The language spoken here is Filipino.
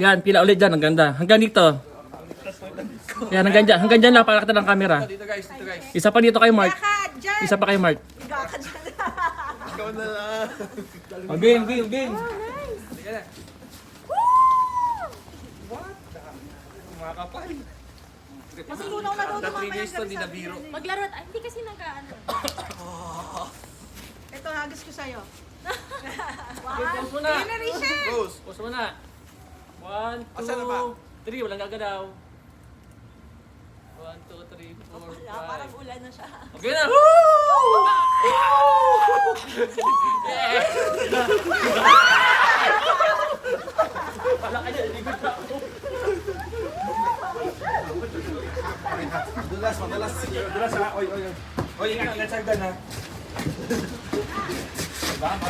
Yan, pila ulit dyan. Ang ganda. Hanggang dito. Yan, hanggang dyan. Hanggang dyan lang para kita ng camera. Dito guys, dito guys. Isa pa dito kay Mark. Ka, dyan! Isa pa kay Mark. Higa ka dyan. Ikaw na lang. Oh, game, game, game. Sige na. What? Mga kapal. Masununaw na daw The mamaya 3 days to, gabi di sa na biro. Maglaro. Ay, hindi kasi nag-ano. Ito, hagis ko sa'yo. Pause muna. Generation! Rose. Pause muna. 1, Asan na ba? 2, 3. Walang gagalaw. 1, 2, 3, 4, 5. Parang ulan na siya. Okay na. Wala ka dyan. Ligot na ako. Dulas, madalas. Dulas ha. Oy, oy, oy. Oy, ingat, let's hagdan ha. Baba.